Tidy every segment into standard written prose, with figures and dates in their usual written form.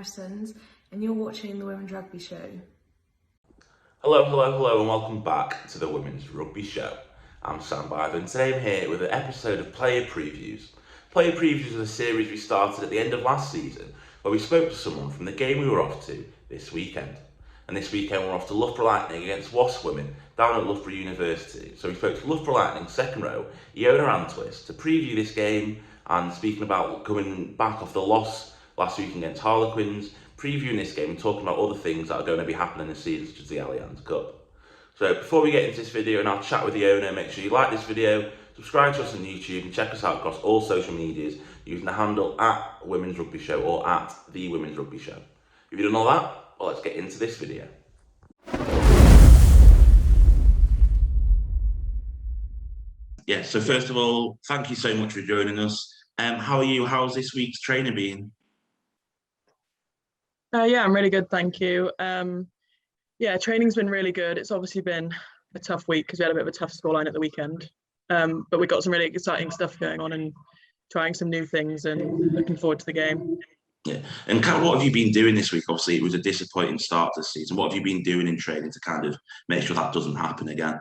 Harrisons, and you're watching the Women's Rugby Show. Hello, and welcome back to the Women's Rugby Show. I'm Sam Bythe, and today I'm here with an episode of Player Previews. Player Previews is a series we started at the end of last season, where we spoke to someone from the game we were off to this weekend. And this weekend we're off to Loughborough Lightning against WASPS women down at Loughborough University. So we spoke to Loughborough Lightning second row, Iona Antwis, to preview this game and speaking about coming back off the loss last week against Harlequins, previewing this game and talking about other things that are going to be happening this season, such as the Allianz Cup. So before we get into this video and I'll chat with Iona, make sure you like this video, subscribe to us on YouTube and check us out across all social medias using the handle at Women's Rugby Show or at The Women's Rugby Show. If you've done all that, well, let's get into this video. Yeah, so first of all, thank you so much for joining us. How are you? How's this week's training been? Yeah, I'm really good, thank you. Yeah, training's been really good. It's obviously been a tough week because we had a bit of a tough scoreline at the weekend. But we got some really exciting stuff going on and trying some new things and looking forward to the game. Yeah, and kind of what have you been doing this week? Obviously, it was a disappointing start to the season. What have you been doing in training to kind of make sure that doesn't happen again?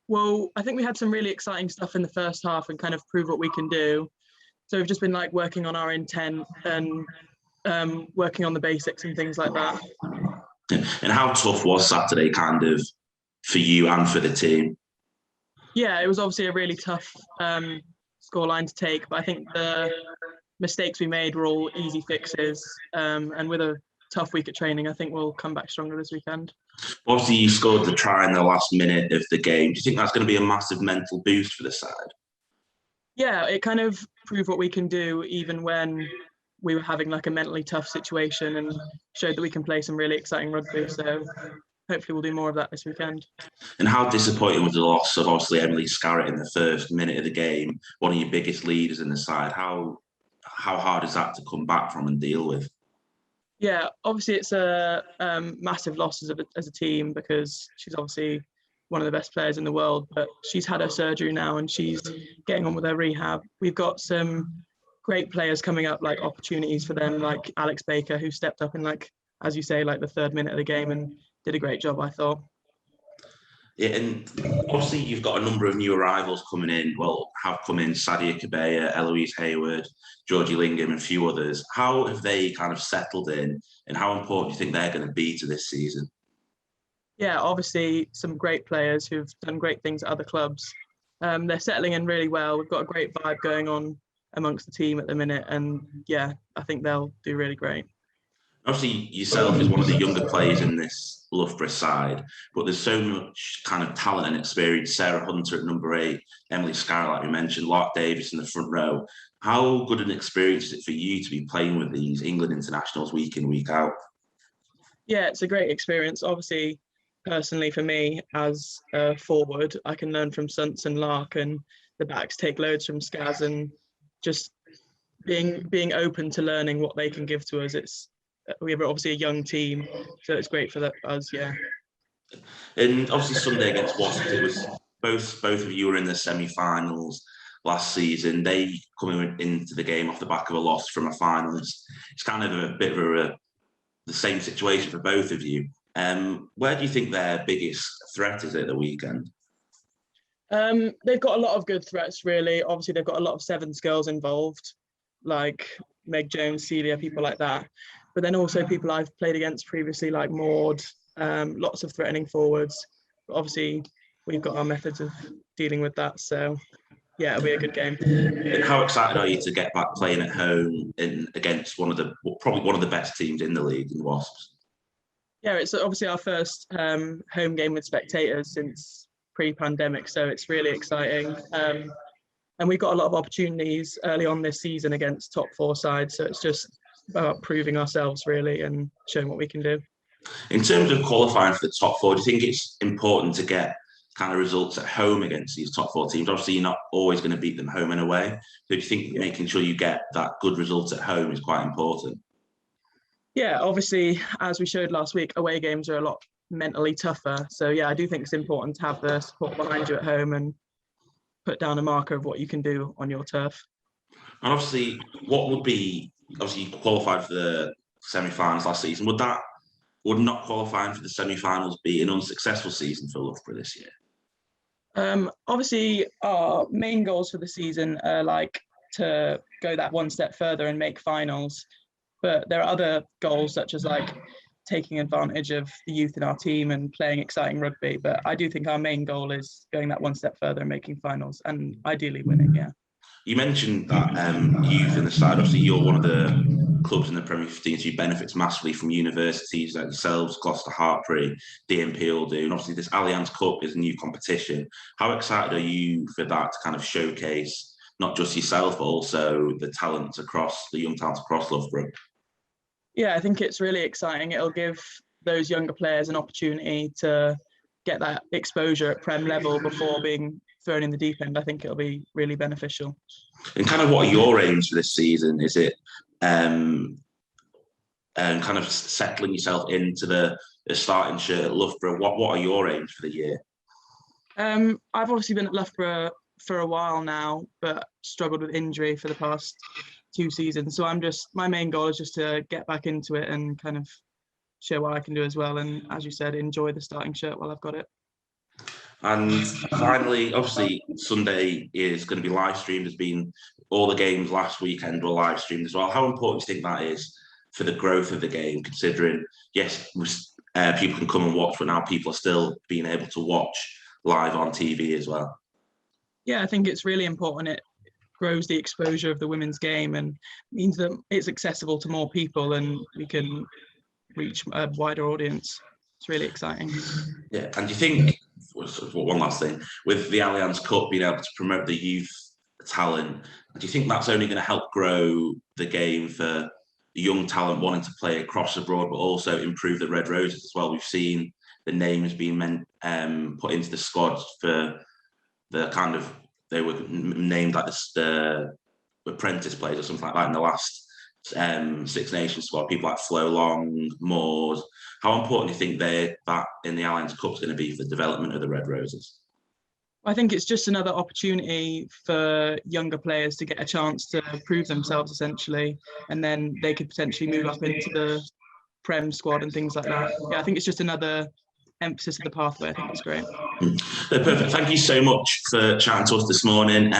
Well, I think we had some really exciting stuff in the first half and kind of prove what we can do. So we've just been like working on our intent and working on the basics and things like that. And how tough was Saturday kind of for you and for the team? Yeah, it was obviously a really tough scoreline to take, but I think the mistakes we made were all easy fixes. And with a tough week at training, I think we'll come back stronger this weekend. Obviously, you scored the try in the last minute of the game. Do you think that's going to be a massive mental boost for the side? Yeah, it kind of proved what we can do even when we were having like a mentally tough situation and showed that we can play some really exciting rugby. So hopefully we'll do more of that this weekend. And how disappointing was the loss of obviously Emily Scarrett in the first minute of the game, one of your biggest leaders in the side? How hard is that to come back from and deal with? Yeah, obviously it's a massive loss as a team because she's obviously one of the best players in the world, but she's had her surgery now and she's getting on with her rehab. We've got some great players coming up, like opportunities for them, like Alex Baker, who stepped up in, like, as you say, like the third minute of the game and did a great job, I thought. Yeah, and obviously you've got a number of new arrivals coming in. Well, have come in Sadia Kabea, Eloise Hayward, Georgie Lingham, and a few others. How have they kind of settled in, and how important do you think they're going to be to this season? Yeah, obviously some great players who've done great things at other clubs. They're settling in really well. We've got a great vibe going on amongst the team at the minute, and yeah, I think they'll do really great. Obviously, yourself is one of the younger players in this Loughborough side, but there's so much kind of talent and experience. Sarah Hunter at number 8, Emily Scarrett, like we mentioned, Lark Davis in the front row. How good an experience is it for you to be playing with these England internationals week in, week out? Yeah, it's a great experience. Obviously, personally for me as a forward, I can learn from Sunts and Lark, and the backs take loads from Skaz, and just being open to learning what they can give to us. We have obviously a young team, so it's great for us. Yeah. And obviously Sunday against Wasps, it was both of you were in the semi-finals last season. They coming into the game off the back of a loss from a finalist. It's kind of a bit of the same situation for both of you. Where do you think their biggest threat is at the weekend? They've got a lot of good threats, really. Obviously, they've got a lot of sevens girls involved, like Meg Jones, Celia, people like that. But then also people I've played against previously, like Maud, lots of threatening forwards. But obviously, we've got our methods of dealing with that. So, yeah, it'll be a good game. And how excited are you to get back playing at home against probably one of the best teams in the league, in Wasps? Yeah, it's obviously our first home game with spectators since pre-pandemic, so it's really exciting. And we've got a lot of opportunities early on this season against top 4 sides, so it's just about proving ourselves really and showing what we can do. In terms of qualifying for the top 4, do you think it's important to get kind of results at home against these top 4 teams? Obviously, you're not always going to beat them home and away. So do you think making sure you get that good result at home is quite important? Yeah, obviously, as we showed last week, away games are a lot mentally tougher. So yeah, I do think it's important to have the support behind you at home and put down a marker of what you can do on your turf. And obviously, what would be obviously you qualified for the semi-finals last season. Would not qualifying for the semi-finals be an unsuccessful season for Loughborough this year? Obviously, our main goals for the season are to go that one step further and make finals. But there are other goals, such as taking advantage of the youth in our team and playing exciting rugby. But I do think our main goal is going that one step further and making finals, and ideally winning. Yeah. You mentioned that youth in the side. Obviously, you're one of the clubs in the Premier 15s who benefits massively from universities like yourselves, Gloucester, Hartpury, DMP all do. And obviously, this Allianz Cup is a new competition. How excited are you for that to kind of showcase not just yourself, but also the young talents across Loughborough? Yeah, I think it's really exciting. It'll give those younger players an opportunity to get that exposure at Prem level before being thrown in the deep end. I think it'll be really beneficial. And kind of what are your aims for this season? Is it kind of settling yourself into the starting shirt at Loughborough? What are your aims for the year? I've obviously been at Loughborough for a while now, but struggled with injury for the past 2 seasons. So my main goal is just to get back into it and kind of show what I can do as well. And as you said, enjoy the starting shirt while I've got it. And finally, obviously, Sunday is going to be live streamed. There's been all the games last weekend were live streamed as well. How important do you think that is for the growth of the game, considering, yes, people can come and watch, but now people are still being able to watch live on TV as well? Yeah, I think it's really important. It grows the exposure of the women's game and means that it's accessible to more people and we can reach a wider audience. It's really exciting. Yeah, and do you think, one last thing, with the Allianz Cup being able to promote the youth talent, do you think that's only going to help grow the game for young talent wanting to play across abroad, but also improve the Red Roses as well? We've seen the names being put into the squad for the kind of, they were named like the apprentice players or something like that in the last Six Nations squad, people like Flo Long, Moores. How important do you think that in the Allianz Cup is going to be for the development of the Red Roses? I think it's just another opportunity for younger players to get a chance to prove themselves, essentially, and then they could potentially move up into the Prem squad and things like that. Yeah, I think it's just another emphasis of the pathway. I think it's great. Perfect. Thank you so much for chatting to us this morning.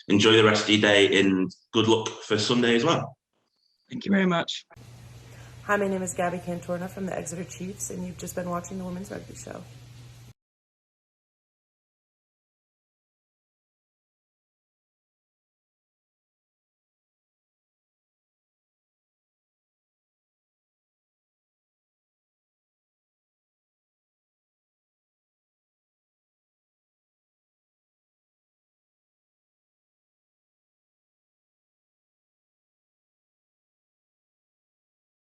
Enjoy the rest of your day and good luck for Sunday as well. Thank you very much. Hi, my name is Gabby Cantorna from the Exeter Chiefs, and you've just been watching the Women's Rugby Show.